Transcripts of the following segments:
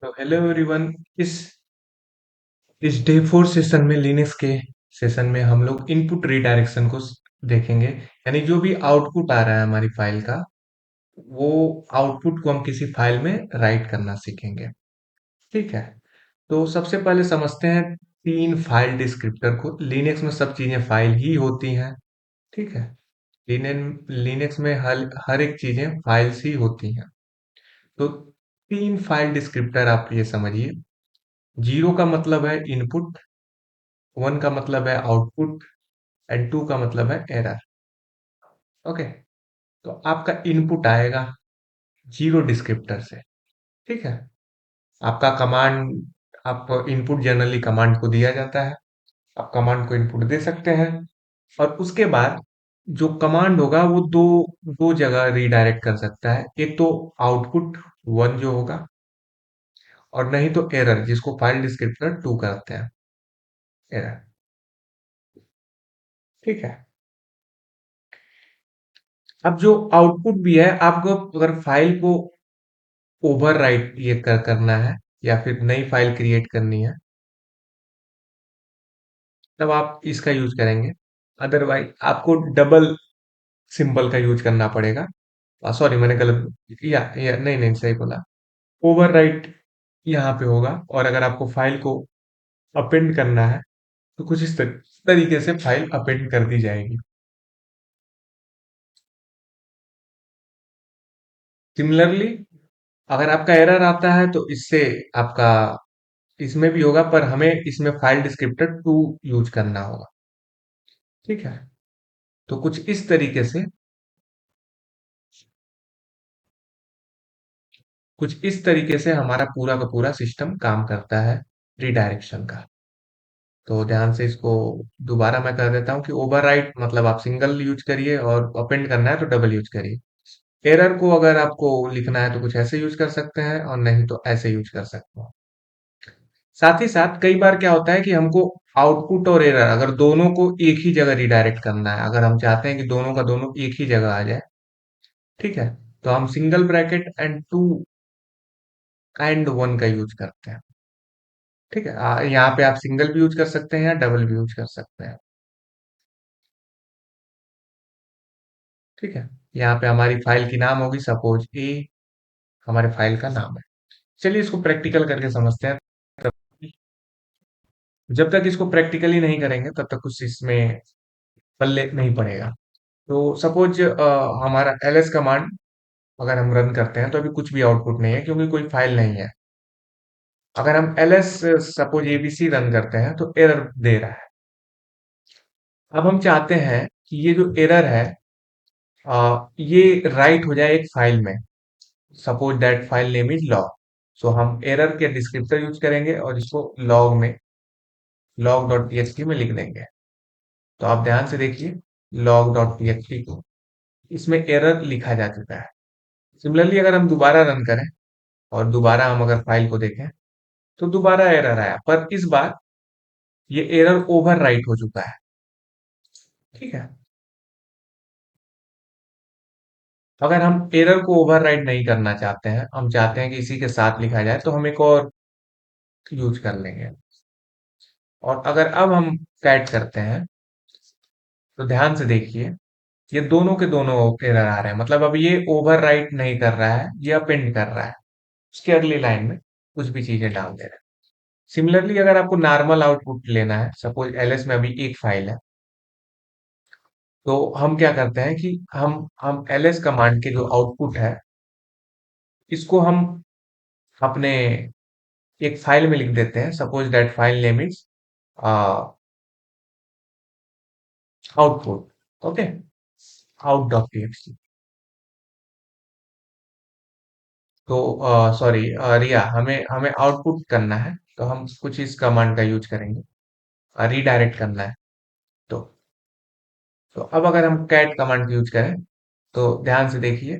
तो hello everyone. इस इस डे 4 सेशन में लिनक्स के सेशन में हम लोग इनपुट रीडायरेक्शन को देखेंगे। यानी जो भी आउटपुट आ रहा है हमारी फाइल का, वो आउटपुट को हम किसी फाइल में राइट करना सीखेंगे। ठीक है। तो सबसे पहले समझते हैं तीन फाइल डिस्क्रिप्टर को। लिनक्स में सब चीजें फाइल ही होती हैं। ठीक है। लिनक्स में हर एक चीजें फाइल्स ही होती हैं। तो तीन फाइल डिस्क्रिप्टर आप ये समझिए। जीरो का मतलब है इनपुट, वन का मतलब है आउटपुट एंड टू का मतलब है एरर। ओके। तो आपका इनपुट आएगा जीरो डिस्क्रिप्टर से। ठीक है। आपका कमांड, आप इनपुट जनरली कमांड को दिया जाता है। आप कमांड को इनपुट दे सकते हैं। और उसके बाद जो कमांड होगा वो दो दो जगह रीडायरेक्ट कर सकता है। एक तो आउटपुट वन जो होगा, और नहीं तो एरर, जिसको फाइल डिस्क्रिप्टर टू करते हैं, एरर। ठीक है। अब जो आउटपुट भी है, आपको अगर फाइल को ओवरराइट ये करना है या फिर नई फाइल क्रिएट करनी है, तब आप इसका यूज करेंगे। अदरवाइज आपको डबल सिंबल का यूज करना पड़ेगा। सॉरी, मैंने गलत, या नहीं नहीं, सही बोला। ओवरराइट यहाँ पे होगा, और अगर आपको फाइल को अपेंड करना है तो कुछ इस तरीके से फाइल अपेंड कर दी जाएगी। सिमिलरली, अगर आपका एरर आता है तो इससे आपका इसमें भी होगा, पर हमें इसमें फाइल डिस्क्रिप्टर टू यूज करना होगा। ठीक है। तो कुछ इस तरीके से हमारा पूरा का पूरा सिस्टम काम करता है रिडायरेक्शन का। तो ध्यान से इसको दोबारा मैं कर देता हूँ कि ओवरराइट मतलब आप सिंगल यूज करिए, और अपेंड करना है तो डबल यूज करिए। एरर को अगर आपको लिखना है तो कुछ ऐसे यूज कर सकते हैं, और नहीं तो ऐसे यूज कर सकते हैं। साथ ही साथ कई बार क्या होता है कि हमको आउटपुट और एरर अगर दोनों को एक ही जगह रिडायरेक्ट करना है, अगर हम चाहते हैं कि दोनों का दोनों एक ही जगह आ जाए, ठीक है, तो हम single bracket and two and one का यूज करते हैं। ठीक है। यहाँ पे आप सिंगल भी यूज कर सकते हैं या डबल भी यूज कर सकते हैं। ठीक है। यहाँ पे हमारी फाइल की नाम होगी सपोज ए, हमारे फाइल का नाम है। चलिए इसको प्रैक्टिकल करके समझते हैं। तब जब तक इसको प्रैक्टिकली नहीं करेंगे तब तक कुछ इसमें पल्ले नहीं पड़ेगा। तो सपोज हमारा ls कमांड अगर हम रन करते हैं तो अभी कुछ भी आउटपुट नहीं है, क्योंकि कोई फाइल नहीं है। अगर हम ls सपोज abc रन करते हैं तो एरर दे रहा है। अब हम चाहते हैं कि ये जो एरर है, ये राइट हो जाए एक फाइल में। Suppose that file name is log. So हम एरर के डिस्क्रिप्टर यूज करेंगे और इसको लॉग में, log.txt में लिख देंगे। तो आप ध्यान से देखिए, log.txt को इसमें एरर लिखा जा चुका है। सिमिलरली अगर हम दोबारा रन करें और दोबारा हम अगर फाइल को देखें तो दोबारा एरर आया, पर इस बार ये एरर ओवर राइट हो चुका है। ठीक है। अगर हम एरर को ओवर राइट नहीं करना चाहते हैं, हम चाहते हैं कि इसी के साथ लिखा जाए, तो हम एक और यूज कर लेंगे। और अगर अब हम कैट करते हैं तो ध्यान से देखिए, ये दोनों के दोनों एरर आ रहे हैं। मतलब अब ये ओवर राइट नहीं कर रहा है, ये अपेंड कर रहा है। उसकी अगली लाइन में कुछ भी चीजें डाल दे रहा है। सिमिलरली अगर आपको नॉर्मल आउटपुट लेना है, सपोज ls में अभी एक फाइल है, तो हम क्या करते हैं कि हम ls कमांड के जो आउटपुट है, इसको हम अपने एक फाइल में लिख देते हैं। Suppose that file name is output. Okay. Out dot TXT. तो सॉरी रिया, हमें हमें आउटपुट करना है, तो हम कुछ इस कमांड का यूज करेंगे। रीडायरेक्ट करना है। तो तो अब अगर हम कैट कमांड यूज करें तो ध्यान से देखिए,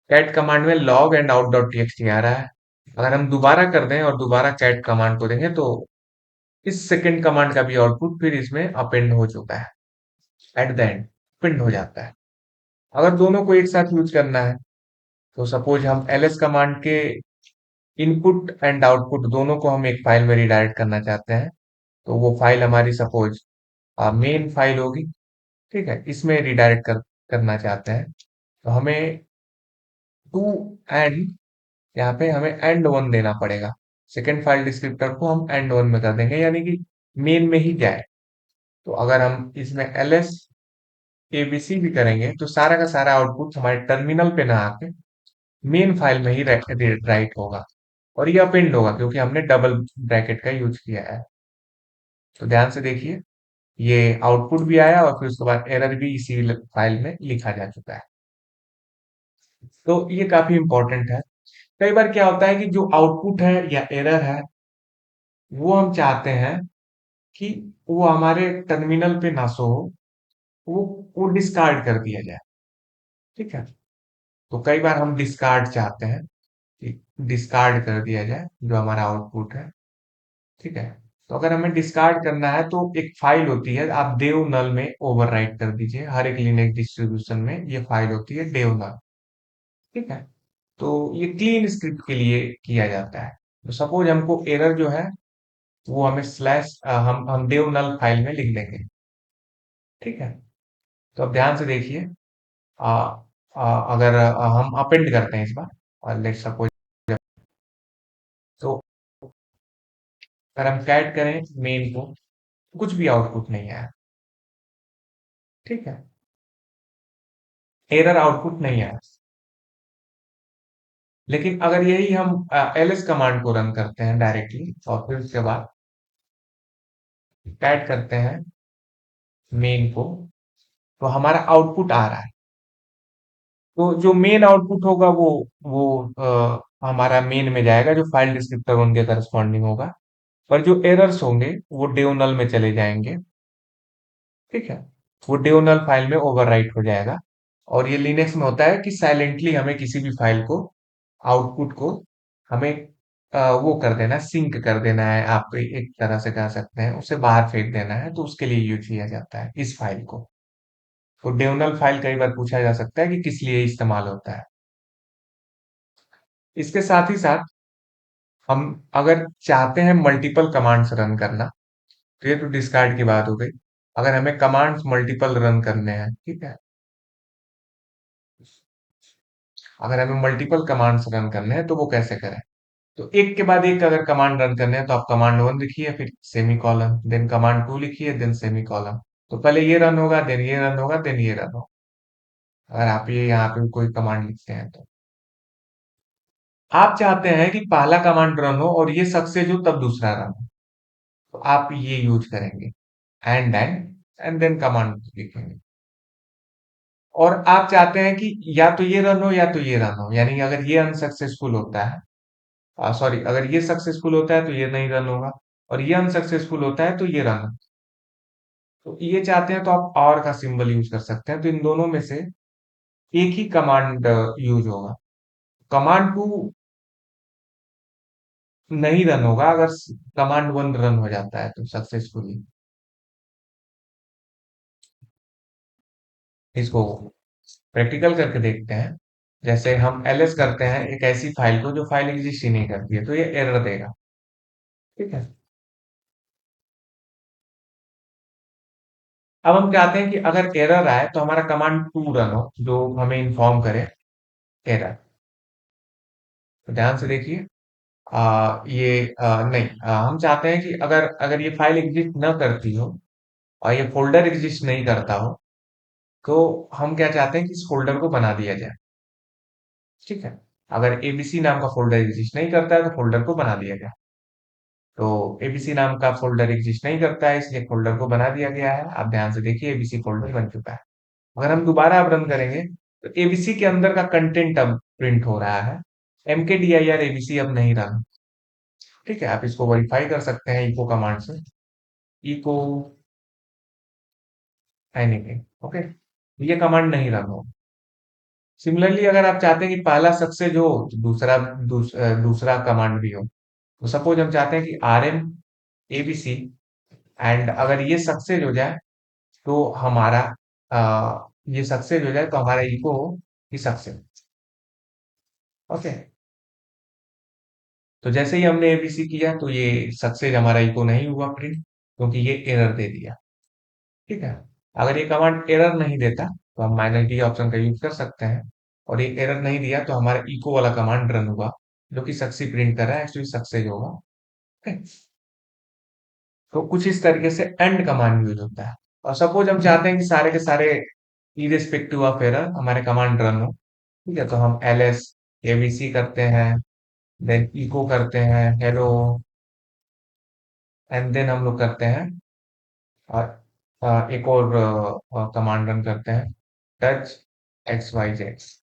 कैट कमांड में log and out dot TXT आ रहा है। अगर हम दोबारा कर दें और दोबारा कैट कमांड को देंगे तो इस सेकंड कमांड का भी आउटपुट फिर इसमें अपेंड हो चुका है। एट द एंड अपेंड हो जाता है। अगर दोनों को एक साथ यूज करना है तो सपोज हम ls कमांड के इनपुट एंड आउटपुट दोनों को हम एक फाइल में रिडायरेक्ट करना चाहते हैं। तो वो फाइल हमारी सपोज मेन फाइल होगी। ठीक है, इसमें रिडायरेक्ट करना चाहते हैं। तो हमें टू एंड, यहाँ पे हमें एंड वन देना पड़ेगा। सेकेंड फाइल डिस्क्रिप्टर को हम एंड वन में कर देंगे, यानी कि मेन में ही जाए। तो अगर हम इसमें ls abc भी करेंगे तो सारा का सारा आउटपुट हमारे टर्मिनल पे ना आके मेन फाइल में ही राइट होगा, और ये अपेंड होगा क्योंकि हमने डबल ब्रैकेट का यूज किया है। तो ध्यान से देखिए, ये आउटपुट भी आया और फिर उसके बाद एरर भी इसी फाइल में लिखा जा चुका है। तो ये काफी इंपॉर्टेंट है। कई बार क्या होता है कि जो आउटपुट है या एरर है, वो हम चाहते हैं कि वो हमारे टर्मिनल पे ना शो हो, वो वो डिस्कार्ड कर दिया जाए। ठीक है, तो कई बार हम डिस्कार्ड चाहते हैं कि डिस्कार्ड कर दिया जाए जो हमारा आउटपुट है। ठीक है, तो अगर हमें डिस्कार्ड करना है तो एक फाइल होती है, आप देव नल में ओवरराइट कर दीजिए। हर एक लिनक्स डिस्ट्रीब्यूशन में ये फाइल होती है देव नल। ठीक है, तो ये क्लीन स्क्रिप्ट के लिए किया जाता है। तो सपोज हमको एरर जो है वो हमें स्लैश हम देव नल फाइल में लिख देंगे। ठीक है, तो अब ध्यान से देखिए, आ, अगर हम अपेंड करते हैं इस बार, और लेट सपोज, तो अगर हम कैट करें मेन को, कुछ भी आउटपुट नहीं आया। ठीक है, एरर आउटपुट नहीं आया। लेकिन अगर यही हम ls कमांड को रन करते हैं डायरेक्टली और फिर उसके बाद कैट करते हैं मेन को, तो हमारा आउटपुट आ रहा है। तो जो मेन आउटपुट होगा वो हमारा मेन में जाएगा, जो फाइल डिस्क्रिप्टर उनके करस्पॉन्डिंग होगा। पर जो एरर्स होंगे वो डेओनल में चले जाएंगे। ठीक है, वो डेओनल फाइल में ओवरराइट हो जाएगा। और ये लिनक्स में होता है कि साइलेंटली हमें किसी भी फाइल को, आउटपुट को, हमें वो कर देना, सिंक कर देना है, आप एक तरह से कह सकते हैं उसे बाहर फेंक देना है, तो उसके लिए यूज किया जाता है इस फाइल को। तो डेओनल फाइल कई बार पूछा जा सकता है कि किस लिए इस्तेमाल होता है। इसके साथ ही साथ हम अगर चाहते हैं मल्टीपल कमांड्स रन करना, तो ये तो डिस्कार्ड की बात हो गई। अगर हमें कमांड्स मल्टीपल रन करने हैं, ठीक है, अगर हमें मल्टीपल कमांड्स रन करने हैं तो वो कैसे करें? तो एक के बाद एक अगर कमांड रन करने हैं तो आप कमांड वन लिखिए, फिर semicolon, then command two लिखिए, देन सेमी कॉलन। तो पहले ये रन होगा, देन ये रन होगा, देन ये रन होगा, अगर आप ये यहाँ पे कोई कमांड लिखते हैं तो। आप चाहते हैं कि पहला कमांड रन हो और ये सक्सेस हो तब दूसरा रन हो, तो आप ये यूज करेंगे, एंड देन कमांड लिखेंगे। और आप चाहते हैं कि या तो ये रन हो या तो ये रन हो, यानी अगर ये अनसक्सेसफुल होता है, सॉरी, अगर ये सक्सेसफुल होता है तो ये नहीं रन होगा, और ये अनसक्सेसफुल होता है तो ये रन। तो ये चाहते हैं तो आप और का सिंबल यूज कर सकते हैं। तो इन दोनों में से एक ही कमांड यूज होगा। कमांड टू नहीं रन होगा अगर कमांड वन रन हो जाता है तो सक्सेसफुली। इसको प्रैक्टिकल करके देखते हैं। जैसे हम ls करते हैं एक ऐसी फाइल को जो फाइल एग्जिस्ट ही नहीं करती है, तो ये एरर देगा। ठीक है, अब हम चाहते हैं कि अगर एरर आए तो हमारा कमांड टू रन हो जो हमें इन्फॉर्म करे एरर। तो ध्यान से देखिए, नहीं, हम चाहते हैं कि अगर अगर ये फाइल एग्जिस्ट न करती हो और ये फोल्डर एग्जिस्ट नहीं करता हो, तो हम क्या चाहते हैं कि इस फोल्डर को बना दिया जाए। ठीक है, अगर एबीसी नाम का फोल्डर एग्जिस्ट नहीं करता है तो फोल्डर को बना दिया जाए। तो एबीसी नाम का फोल्डर एग्जिस्ट नहीं करता है, इसलिए फोल्डर को बना दिया गया है। आप ध्यान से देखिए, एबीसी फोल्डर बन चुका है। अगर हम दोबारा अब रन करेंगे तो एबीसी के अंदर का कंटेंट अब प्रिंट हो रहा है, mkdir एबीसी अब नहीं रन। ठीक है, आप इसको वेरीफाई कर सकते हैं इको कमांड से, इको एनीथिंग। ओके, ये कमांड नहीं रन हो। सिमिलरली अगर आप चाहते हैं कि पहला सक्सेस हो तो दूसरा कमांड भी हो, तो सपोज हम चाहते हैं कि rm abc, एंड अगर ये सक्सेस हो जाए तो हमारा ये सक्सेस हो जाए तो हमारा इको हो कि सक्सेस। ओके, तो जैसे ही हमने एबीसी किया तो ये सक्सेस हमारा इको नहीं हुआ प्रिंट, क्योंकि ये एरर दे दिया। ठीक है। अगर ये कमांड एरर नहीं देता तो हम माइनस डी ऑप्शन का यूज कर सकते हैं, और ये एरर नहीं दिया तो हमारा इको वाला कमांड रन हुआ, जो कि सक्सेस प्रिंट कर रहा है, एक्चुअली सक्सेस होगा। ठीक है? तो कुछ इस तरीके से एंड कमांड यूज होता है। और सपोज हम चाहते हैं कि सारे के सारे इरेस्पेक्टिव ऑफ एरर हमारे कमांड रन हो। ठीक है, तो हम ls abc करते हैं, देन इको करते हैं हेलो, एंड देन हम लोग करते हैं और एक और कमांड रन करते हैं, टच XYZ।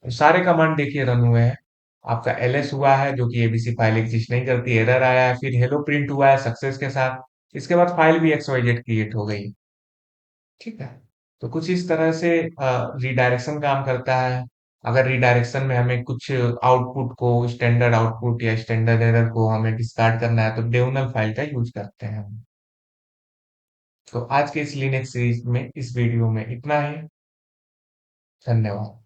सारे कमांड देखिए रन हुए हैं। आपका ls हुआ है, जो कि एबीसी फाइल एग्जिस्ट नहीं करती, एरर आया है, फिर हेलो प्रिंट हुआ है सक्सेस के साथ। इसके बाद फाइल भी XYZ क्रिएट हो गई। ठीक है। तो कुछ इस तरह से रिडायरेक्शन काम करता है। अगर रिडायरेक्शन में हमें कुछ आउटपुट को, स्टैंडर्ड आउटपुट या स्टैंडर्ड एरर को हमें डिस्कार्ड करना है, तो डेउनल फाइल का यूज करते हैं हम। तो आज के इस लिनक्स सीरीज में, इस वीडियो में इतना ही। धन्यवाद।